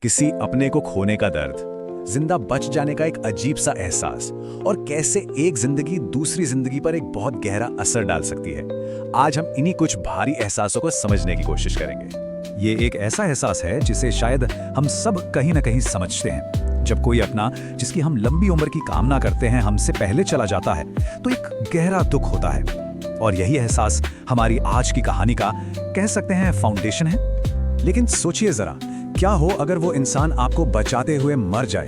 किसी अपने को खोने का दर्द, जिंदा बच जाने का एक अजीब सा एहसास और कैसे एक जिंदगी दूसरी जिंदगी पर एक बहुत गहरा असर डाल सकती है। आज हम इन्हीं कुछ भारी एहसासों को समझने की कोशिश करेंगे। ये एक ऐसा एहसास है जिसे शायद हम सब कहीं ना कहीं समझते हैं। जब कोई अपना जिसकी हम लंबी उम्र की कामना करते हैं हमसे पहले चला जाता है तो एक गहरा दुख होता है। और यही एहसास हमारी आज की कहानी का कह सकते हैं फाउंडेशन है। लेकिन सोचिए जरा, क्या हो अगर वो इंसान आपको बचाते हुए मर जाए।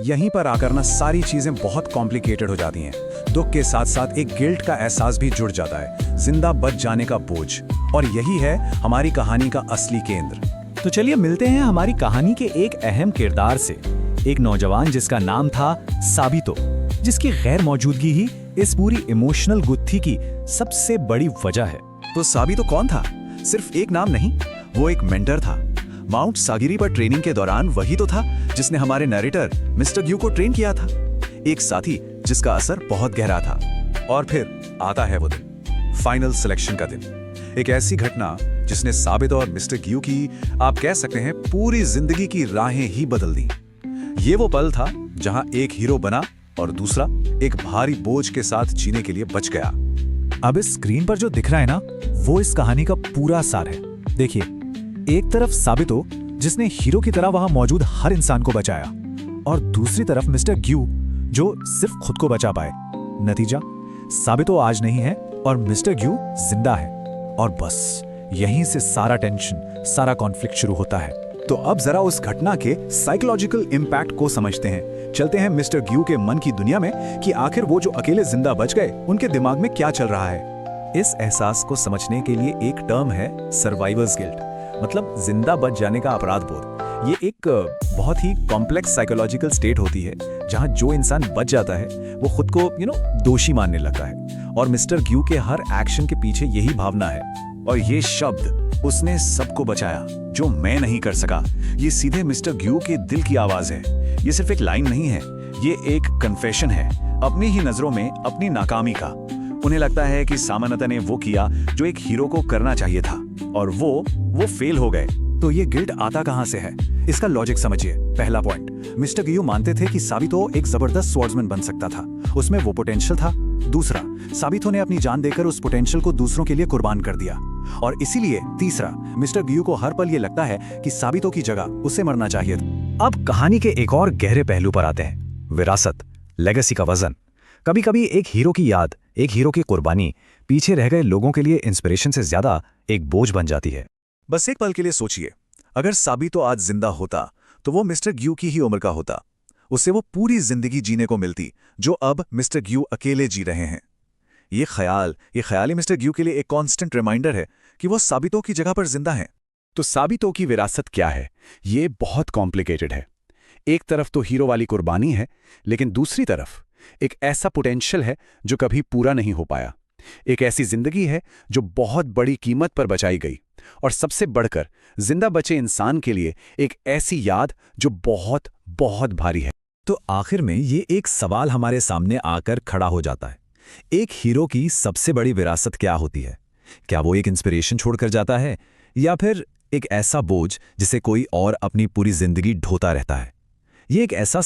यहीं पर आकर ना सारी चीजें बहुत कॉम्प्लिकेटेड हो जाती हैं। दुख के साथ साथ एक गिल्ट का एहसास भी जुड़ जाता है, जिंदा बच जाने का बोझ। और यही है हमारी कहानी का असली केंद्र। तो चलिए मिलते हैं हमारी कहानी के एक अहम किरदार से, एक नौजवान जिसका नाम था साबितो, जिसकी गैर मौजूदगी ही इस पूरी इमोशनल गुत्थी की सबसे बड़ी वजह है। तो साबितो कौन था? सिर्फ एक नाम नहीं, वो एक मेंटर था। माउंट सागिरी पर ट्रेनिंग के दौरान वही तो था जिसने हमारे नरेटर मिस्टर ग्यू को ट्रेन किया था। एक साथी जिसका असर बहुत गहरा था। और फिर आता है वो दिन, फाइनल सिलेक्शन का दिन। एक ऐसी घटना जिसने साबितो और मिस्टर ग्यू की, आप कह सकते हैं, पूरी जिंदगी की राहें ही बदल दी। ये वो पल था जहां एक हीरो बना और दूसरा एक भारी बोझ के साथ जीने के लिए बच गया। अब इस स्क्रीन पर जो दिख रहा है ना, वो इस कहानी का पूरा सार है। देखिए, एक तरफ साबितो जिसने हीरो की तरह वहां मौजूद हर इंसान को बचाया, और दूसरी तरफ मिस्टर ग्यू जो सिर्फ खुद को बचा पाए। नतीजा, साबितो आज नहीं है और मिस्टर ग्यू जिंदा है। और बस यहीं से सारा टेंशन, सारा कॉन्फ्लिक्ट शुरू होता है। तो अब जरा उस घटना के साइकोलॉजिकल इम्पैक्ट को समझते हैं। चलते हैं मिस्टर ग्यू के मन की दुनिया में कि आखिर वो जो अकेले जिंदा बच गए, उनके दिमाग में क्या चल रहा है। इस एहसास को समझने के लिए एक टर्म है सर्वाइवर्स गिल्ट, मतलब जिंदा बच जाने का अपराध बोध। ये एक बहुत ही कॉम्प्लेक्स साइकोलॉजिकल स्टेट होती है जहां जो इंसान बच जाता है वो खुद को दोषी मानने लगता है। और मिस्टर ग्यू के हर एक्शन के पीछे यही भावना है। और ये शब्द, उसने सबको बचाया जो मैं नहीं कर सका, ये सीधे मिस्टर ग्यू के दिल की आवाज है। ये सिर्फ एक लाइन नहीं है, ये एक कन्फेशन है अपनी ही नजरों में अपनी नाकामी का। उन्हें लगता है कि सामान्यता ने वो किया जो एक हीरो को करना चाहिए था, और वो फेल हो गए। तो ये गिल्ट आता कहां से है, इसका लॉजिक समझिए। पहला पॉइंट, मिस्टर ग्यू मानते थे कि साबितो एक जबरदस्त स्वॉर्ड्समैन बन सकता था, उसमें वो पोटेंशियल था। दूसरा, साबितो ने अपनी जान देकर उस पोटेंशियल को दूसरों के लिए कुर्बान कर दिया। और इसीलिए तीसरा, मिस्टर ग्यू को हर पल ये लगता है कि साबितो की जगह उसे मरना चाहिए था। अब कहानी के एक और गहरे पहलू पर आते हैं, विरासत, लेगेसी का वजन। कभी कभी एक हीरो की याद, एक हीरो की कुर्बानी पीछे रह गए लोगों के लिए इंस्पिरेशन से ज्यादा एक बोझ बन जाती है। बस एक पल के लिए सोचिए, अगर साबितो आज जिंदा होता तो वो मिस्टर ग्यू की ही उम्र का होता। उसे वो पूरी जिंदगी जीने को मिलती जो अब मिस्टर ग्यू अकेले जी रहे हैं। ये ख्याल ही मिस्टर ग्यू के लिए एक कांस्टेंट रिमाइंडर है कि वो साबितो की जगह पर जिंदा हैं। तो साबितो की विरासत क्या है? ये बहुत कॉम्प्लिकेटेड है। एक तरफ तो हीरो वाली कुर्बानी है, लेकिन दूसरी तरफ एक ऐसा पोटेंशियल है जो कभी पूरा नहीं हो पाया। एक ऐसी जिंदगी है जो बहुत बड़ी कीमत पर बचाई गई, और सबसे बढ़कर जिंदा बचे इंसान के लिए एक ऐसी याद जो बहुत बहुत भारी है। तो आखिर में ये एक सवाल हमारे सामने आकर खड़ा हो जाता है, एक हीरो की सबसे बड़ी विरासत क्या होती है? क्या वो एक इंस्पिरेशन छोड़कर जाता है, या फिर एक ऐसा बोझ जिसे कोई और अपनी पूरी जिंदगी ढोता रहता है? ये एक ऐसा